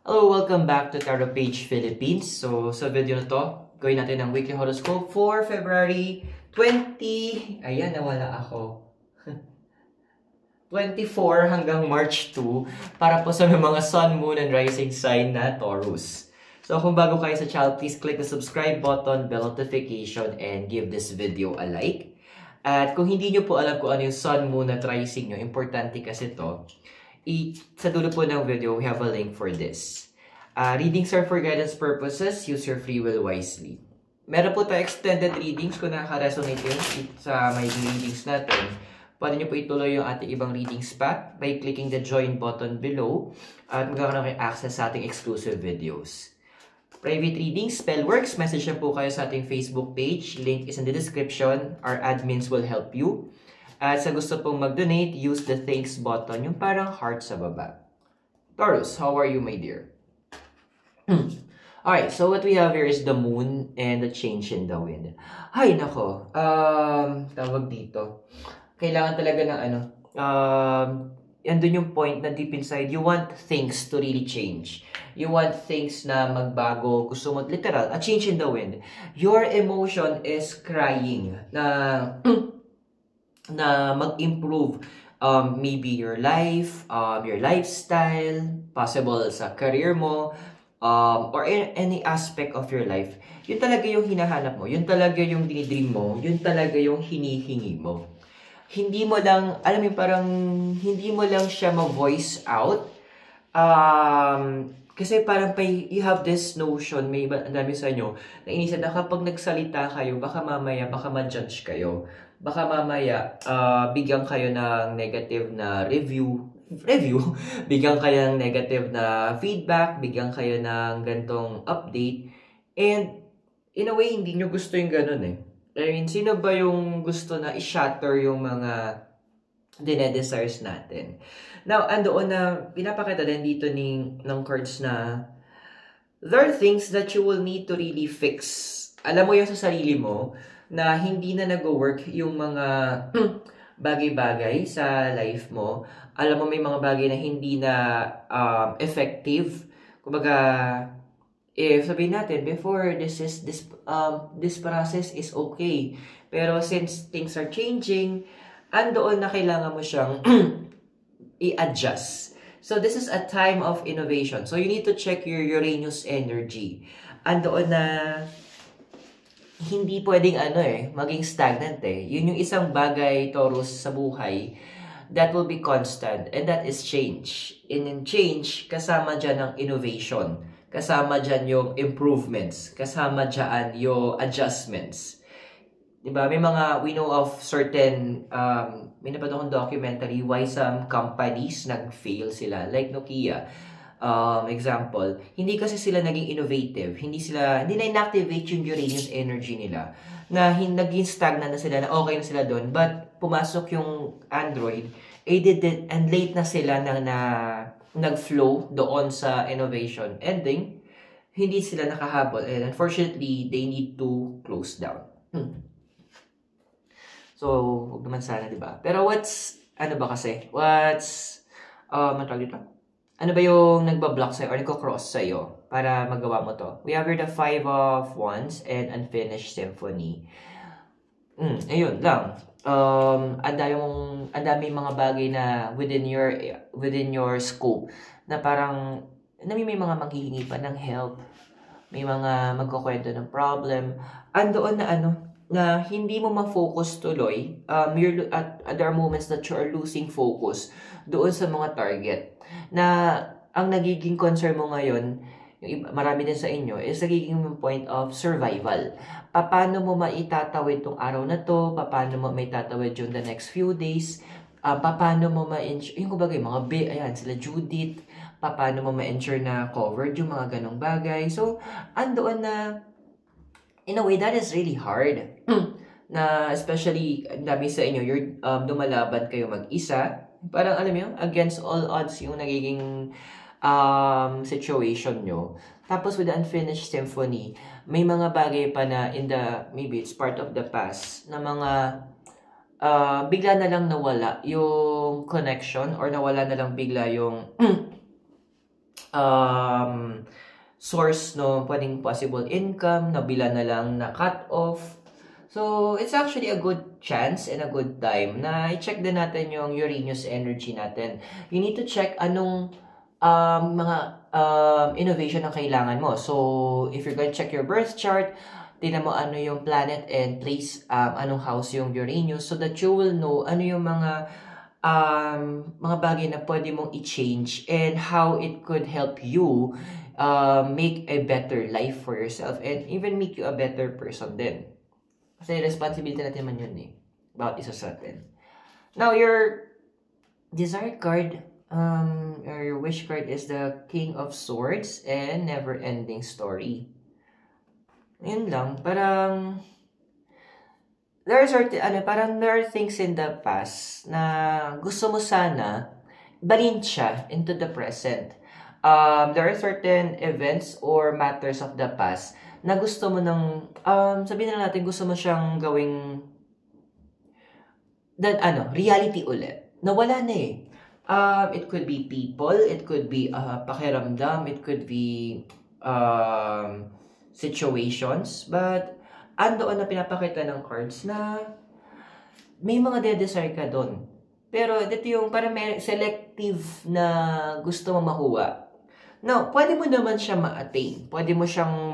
Hello, welcome back to Tarot Page Philippines. So, sa video na to, gawin natin ang weekly horoscope for February 20... Ayan, nawala ako. 24 hanggang March 2 para po sa mga Sun, Moon, and Rising sign na Taurus. So, kung bago kayo sa channel, please click the subscribe button, bell notification, and give this video a like. At kung hindi nyo po alam kung ano yung Sun, Moon, at Rising nyo, importante kasi to. Sa dulo po ng video, we have a link for this. Readings are for guidance purposes. Use your free will wisely. Meron po tayo extended readings kung nakaka-resonate yun sa may readings natin. Pwede nyo po ituloy yung ating ibang readings pa by clicking the join button below at magkakaroon kayo access sa ating exclusive videos. Private readings, spell works, message na po kayo sa ating Facebook page. Link is in the description. Our admins will help you. At sa gusto pong mag-donate, use the thanks button, yung parang heart sa baba. Taurus, how are you, my dear? Alright, so what we have here is the moon and the change in the wind. Hay, nako. Tawag dito. Kailangan talaga ng andun yung point na deep inside, you want things to really change. You want things na magbago. Gusto mo, literal, a change in the wind. Your emotion is crying na mag-improve maybe your life, your lifestyle, possible sa career mo, or any aspect of your life. Yun talaga yung hinahanap mo, yun talaga yung dinidream mo, yun talaga yung hinihingi mo. Hindi mo lang, alam mo parang, hindi mo lang siya ma-voice out. Kasi parang you have this notion, may ang dami sa inyo, na inisip na kapag nagsalita kayo, baka mamaya, baka ma-judge kayo. Baka mamaya, bigyan kayo ng negative na review, bigyan kayo ng negative na feedback, bigyan kayo ng gantong update. And, in a way, hindi nyo gusto yung ganun eh. I mean, sino ba yung gusto na i-shatter yung mga dinedesires natin? Now, andoon na, pinapakita din dito ng cards na there are things that you will need to really fix. Alam mo yung sa sarili mo, na hindi na nag-work yung mga bagay-bagay sa life mo. Alam mo may mga bagay na hindi na effective. Kumbaga, if sabihin natin, before this process is okay. Pero since things are changing, andoon na kailangan mo siyang i-adjust. So this is a time of innovation. So you need to check your Uranus energy. Andoon na hindi pwedeng maging stagnant eh. Yun yung isang bagay, Taurus, sa buhay that will be constant, and that is change. And in change, kasama dyan ang innovation. Kasama dyan yung improvements. Kasama dyan yung adjustments. Diba? May mga, we know of certain, may napanood akong documentary why some companies nag-fail sila. Like Nokia. Example, hindi kasi sila naging innovative, hindi na inactivate yung Uranus energy nila, na naging stagnant na sila, na okay na sila doon, but pumasok yung Android, and late na sila na nag-flow doon sa innovation. Ending, hindi sila nakahabol, and unfortunately, they need to close down. So, huwag naman sana, diba? Pero ano ba kasi? Ano ba yung nagbablock sa'yo or nagko-cross sa'yo para magawa mo to? We have here the 5 of Wands and Unfinished Symphony. Ayun lang. Ang dami mga bagay na within your scope na parang may mga maghihingi pa ng help. May mga magkukwento ng problem. Andoon na hindi mo ma-focus tuloy. There are moments that you are losing focus doon sa mga target. Na ang nagiging concern mo ngayon, marami din sa inyo, is nagiging point of survival. Paano mo maitatawid tong araw na to? Paano mo maitatawid yung the next few days? Paano mo ma-ensure, yung kumbaga yung mga ayan, sila Judith, paano mo ma-ensure na covered yung mga ganong bagay? So, andoon na, in a way, that is really hard. Na especially, dami sa inyo, you're lumalaban kayo mag-isa. Parang alam mo against all odds yung nagiging situation nyo. Tapos with the Unfinished Symphony, may mga bagay pa na maybe it's part of the past, na mga bigla na lang nawala yung connection, or nawala na lang bigla yung um, source no pwedeng possible income, nabila na lang na cut off. So, it's actually a good chance and a good time na i-check din natin yung Uranus energy natin. You need to check anong mga innovation ang kailangan mo. So, if you're going to check your birth chart, tingnan mo ano yung planet and place anong house yung Uranus so that you will know ano yung mga bagay na pwede mong i-change and how it could help you make a better life for yourself and even make you a better person din. Kasi responsibility natin man yun about isa sa atin. Now, your desire card or your wish card is the King of Swords and Never-Ending Story. Yun lang, parang there are things in the past na gusto mo sana balin siya into the present. There are certain events or matters of the past na gusto mo sabihin na natin gusto mo siyang gawing reality ulit. Nawala na it could be people, it could be pakiramdam, it could be situations, but andoon na pinapakita ng cards na may mga de-desire ka doon. Pero dito yung parang may selective na gusto mo makuha. Now, pwede mo naman siya ma-attain. Pwede mo siyang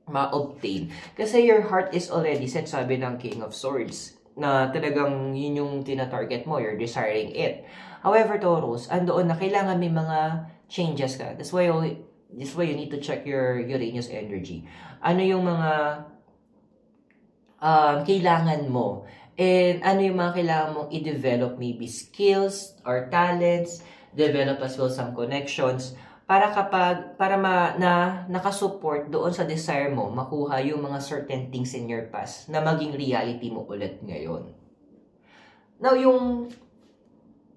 ma-obtain. Kasi your heart is already set, sabi ng King of Swords, na talagang yun yung tina-target mo, you're desiring it. However, Taurus, andoon na kailangan may mga changes ka. That's why you need to check your Uranus energy. Ano yung mga kailangan mo? And ano yung mga kailangan mong i-develop, maybe skills or talents, develop as well some connections, para nakasupport doon sa desire mo, makuha yung mga certain things in your past na maging reality mo ulit ngayon. Now, yung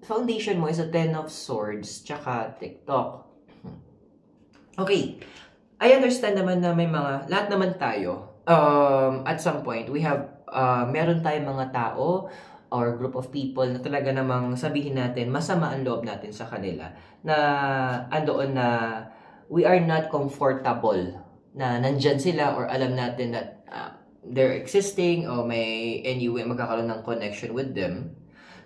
foundation mo is a Ten of Swords, tsaka TikTok. Okay, I understand naman na may lahat naman tayo, at some point, we have, meron tayong mga tao, or group of people na talaga namang sabihin natin, masama ang loob natin sa kanila, na andoon na we are not comfortable na nandyan sila or alam natin that they're existing o may anyway magkakaroon ng connection with them.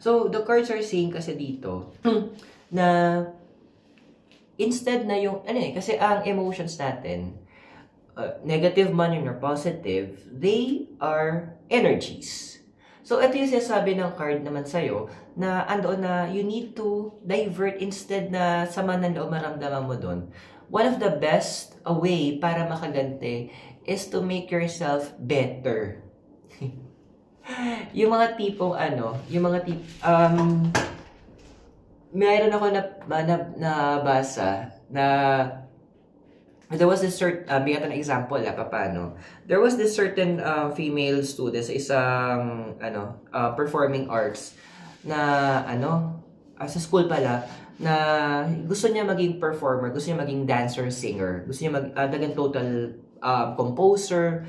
So, the cards are saying kasi dito na instead na yung, kasi ang emotions natin, negative man or positive, they are energies. So, ito yung sinasabi ng card naman sa'yo na andoon na you need to divert instead na sama ng loob maramdaman mo doon. One of the best way para makagante is to make yourself better. Yung mga tipong mayroon ako nabasa na there was this certain, bigyan ng example, paano. There was this certain female student sa isang, performing arts na, sa school pala, na gusto niya maging performer, gusto niya maging dancer, singer, gusto niya maging total composer.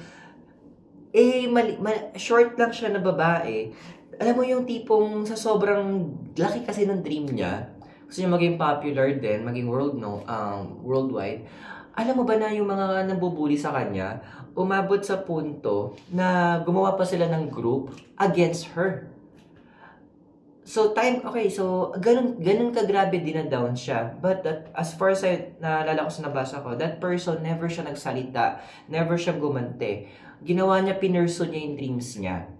Short lang siya na babae. Alam mo yung tipong sa sobrang laki kasi ng dream niya, gusto niya maging popular din, maging worldwide. Alam mo ba na yung mga nabubuli sa kanya, umabot sa punto na gumawa pa sila ng group against her. So, ganun kagrabe dinadown siya. But as far as naalala ko sa nabasa ko, that person never siya nagsalita, never siya gumante. Ginawa niya, pinurso niya yung dreams niya.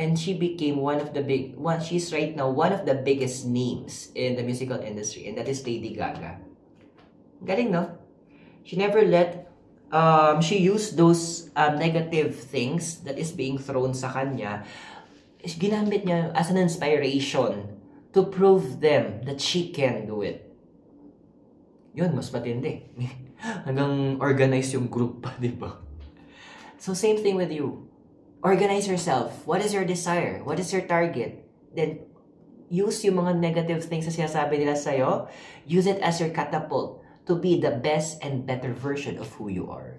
And she became she's right now one of the biggest names in the musical industry, and that is Lady Gaga. Galing, no? She never she used those negative things that is being thrown sa kanya, ginamit niya as an inspiration to prove them that she can do it. Yun, mas matindi. Hanggang organize yung group pa, di ba? So, same thing with you. Organize yourself. What is your desire? What is your target? Then, use yung mga negative things na sinasabi nila sa'yo. Use it as your catapult to be the best and better version of who you are.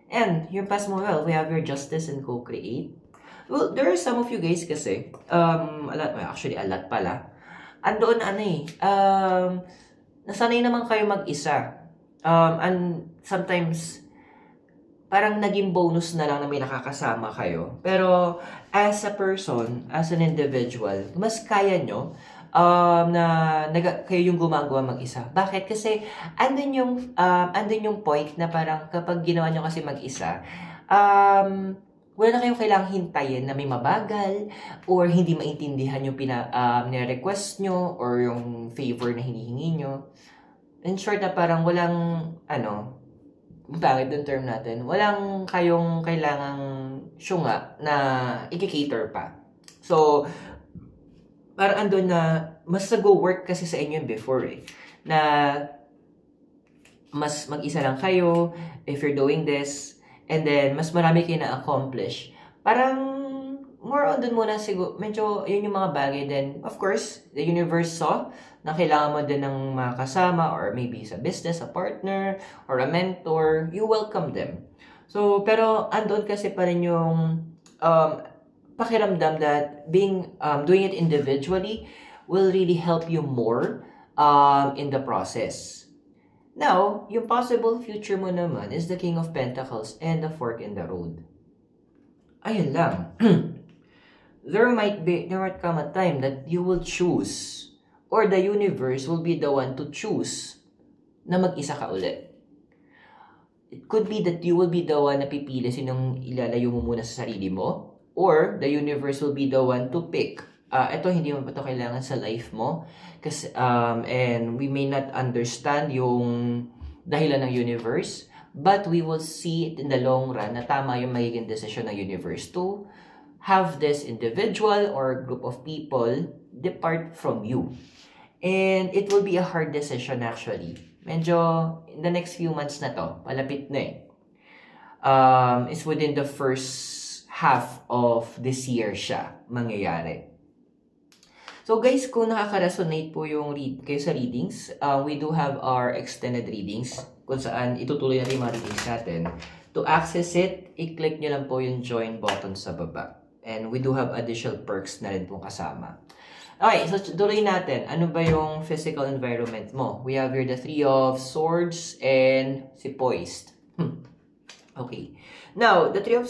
And your past mo, we have your justice and co-create. Well, there are some of you guys kasi, a lot pala. Andoon nasanay naman kayo mag-isa. And sometimes, parang naging bonus na lang na may nakakasama kayo. Pero, as a person, as an individual, mas kaya nyo na kayo yung gumagawa mag-isa. Bakit? Kasi, andun yung point na parang kapag ginawa nyo kasi mag-isa, wala na kayong kailangang hintayin na may mabagal or hindi maintindihan yung nire-request nyo or yung favor na hinihingi nyo. In short na parang walang, bakit yung term natin, walang kayong kailangang syunga na i-cater pa. So, parang andun na, mas nag-work kasi sa inyo before na mas mag-isa lang kayo if you're doing this, and then mas marami kayo na-accomplish. Parang, more on dun muna siguro, medyo yun yung mga bagay. Then, of course, the universe saw na kailangan mo din ng mga kasama or maybe sa business, a partner, or a mentor, you welcome them. So, pero andun kasi pa rin yung pakiramdam that doing it individually will really help you more in the process. Now, yung possible future mo naman is the King of Pentacles and the Fork in the Road. Ayun lang. There might come a time that you will choose or the universe will be the one to choose na mag-isa ka ulit. It could be that you will be the one na pipili sinong ilalayo mo muna sa sarili mo, or the universe will be the one to pick. Ito, hindi mo pa ito kailangan sa life mo. Kasi, and we may not understand yung dahilan ng universe, but we will see it in the long run na tama yung magiging decision ng universe to have this individual or group of people depart from you. And it will be a hard decision actually. Medyo, in the next few months na to, palapit na It's within the first half of this year siya mangyayari. So guys, kung nakaka-resonate po yung kayo sa readings, we do have our extended readings kung saan itutuloy natin yung mga readings natin. To access it, i-click nyo lang po yung join button sa baba. And we do have additional perks na rin po kasama. Okay, so tuloy natin. Ano ba yung physical environment mo? We have here the Three of Swords and si Poised. Okay. Now, the Three of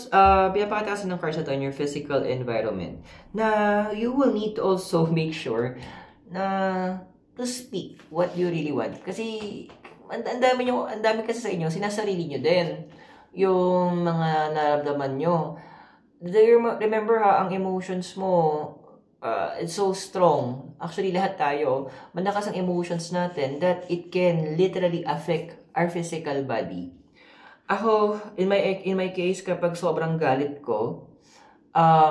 pinapakataas ng cards na in your physical environment na you will need to also make sure na to speak what you really want. Kasi ang dami kasi sa inyo, sinasarili nyo din yung mga nararamdaman nyo. Remember ang emotions mo, it's so strong. Actually, lahat tayo, malakas ang emotions natin that it can literally affect our physical body. Ako, in my case, kapag sobrang galit ko,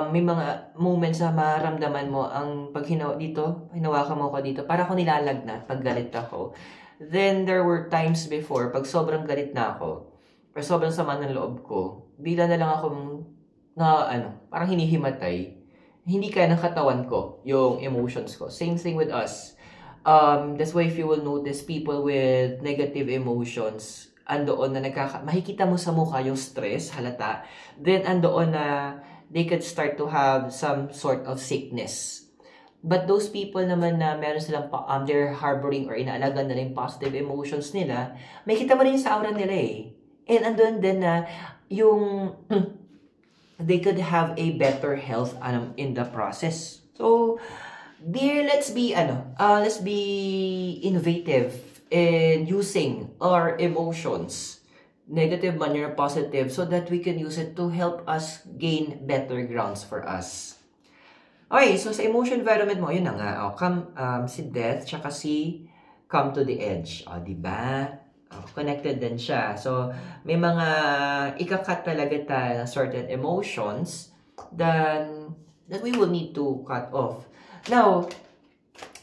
may mga moments na maramdaman mo ang pag hinawakan mo ko dito, para ako nilalagnat pag galit ako. Then, there were times before, pag sobrang galit na ako, or sobrang sama ng loob ko, bigla na lang akong parang hinihimatay. Hindi kaya ng katawan ko yung emotions ko. Same thing with us. That's why if you will notice people with negative emotions, andoon na makikita mo sa mukha yung stress, halata. Then andoon na they could start to have some sort of sickness. But those people naman na meron silang they're harboring or inaalagan nila yung positive emotions nila, makikita mo rin sa aura nila And andoon din na yung they could have a better health in the process. So, let's be innovative in using our emotions, negative man or positive, so that we can use it to help us gain better grounds for us. Okay, so sa emotion environment mo, yun na nga, si Death, tsaka si Come to the Edge. Diba? Connected din siya. So, may mga ika-cut talaga tayo ng certain emotions that we will need to cut off. Now,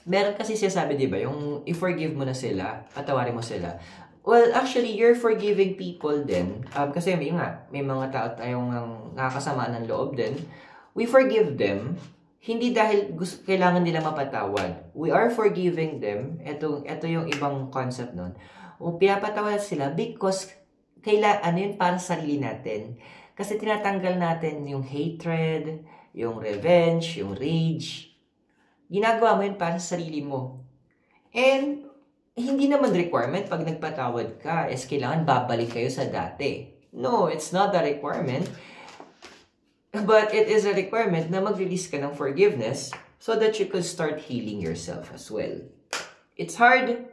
meron kasi siya sabi, di ba, yung i-forgive mo na sila, patawarin mo sila. Well, actually, you're forgiving people din. Kasi may mga tao tayong nakakasama ng loob din. We forgive them, hindi dahil kailangan nila mapatawad. We are forgiving them. Ito yung ibang concept nun. Pinapatawad sila because yun para sa sarili natin. Kasi tinatanggal natin yung hatred, yung revenge, yung rage. Ginagawa mo yun para sa sarili mo. And hindi naman requirement pag nagpatawad ka is kailangan babalik kayo sa dati. No, it's not a requirement. But it is a requirement na mag-release ka ng forgiveness so that you could start healing yourself as well. It's hard,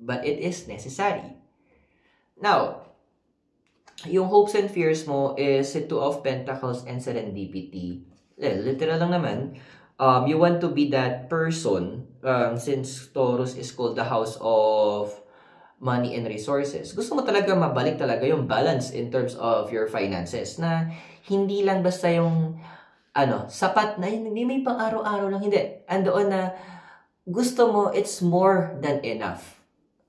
but it is necessary. Now, yung hopes and fears mo is Two of Pentacles and Serendipity. Literal lang naman. You want to be that person, since Taurus is called the house of money and resources. Gusto mo talaga mabalik talaga yung balance in terms of your finances, na hindi lang basta yung sapat na, hindi may pang araw-araw lang, hindi. Andoon na gusto mo, it's more than enough.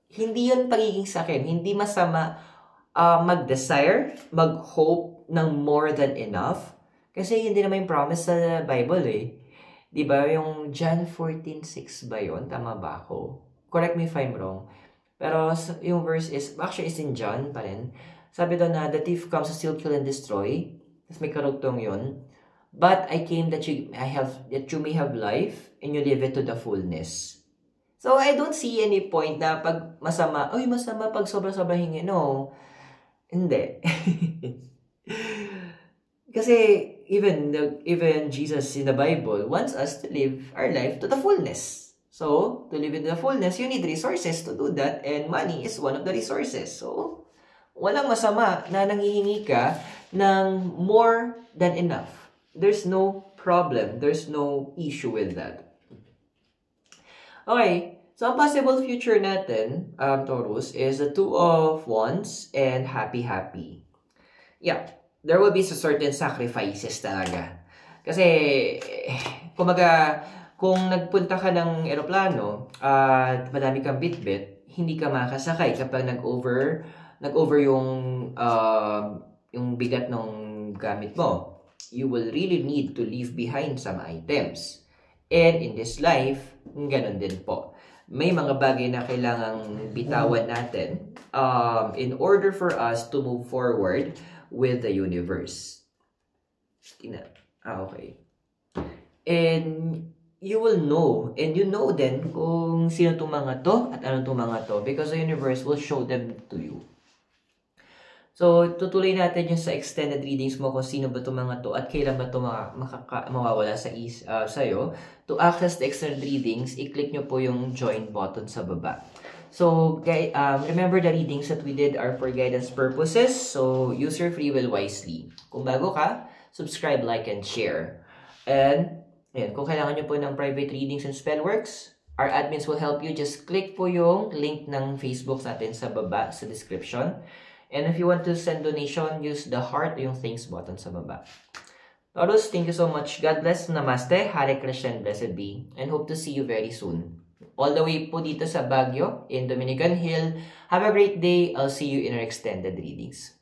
Hindi yun pagiging sakin, hindi masama mag-desire, mag-hope ng more than enough. Kasi yun din naman yung promise sa Bible eh. Diba? Yung John 14:6 ba yun? Tama ba ako? Correct me if I'm wrong. Pero yung verse is, actually is in John pa rin. Sabi doon na, the thief comes to steal, kill, and destroy. Tapos may karugtong yun. But I came that you may have life and you live it to the fullness. So I don't see any point na pag masama, masama pag sobra-sobra hingi. No. Hindi. Kasi even Jesus in the Bible wants us to live our life to the fullness. So, to live in the fullness, you need resources to do that, and money is one of the resources. So, walang masama na nanghihingi ka ng more than enough. There's no problem. There's no issue with that. Okay. So, ang possible future natin, Taurus, is the Two of Wands and happy. Yeah. There will be certain sacrifices talaga. Kasi, kumaga, kung nagpunta ka ng eroplano at madami kang bitbit, hindi ka makakasakay kapag nag-over yung bigat ng gamit mo. You will really need to leave behind some items. And in this life, ganun din po. May mga bagay na kailangang bitawan natin in order for us to move forward with the universe. Okay. And you will know, and you know then kung sino itong mga to at ano itong mga to, because the universe will show them to you. So, tutuloy natin yung sa extended readings mo kung sino ba itong mga to at kailan ba ito mawawala sa'yo. To access the extended readings, i-click nyo po yung join button sa baba. So, remember the readings that we did are for guidance purposes. So, use your free will wisely. Kung bago ka, subscribe, like, and share. And, kung kailangan nyo po ng private readings and spellworks, our admins will help you. Just click po yung link ng Facebook natin sa baba, sa description. And if you want to send donation, use the heart, yung thanks button sa baba. Taurus, thank you so much. God bless. Namaste. Hare Krishna and blessed be. And hope to see you very soon. All the way po dito sa Baguio in Dominican Hill. Have a great day. I'll see you in our extended readings.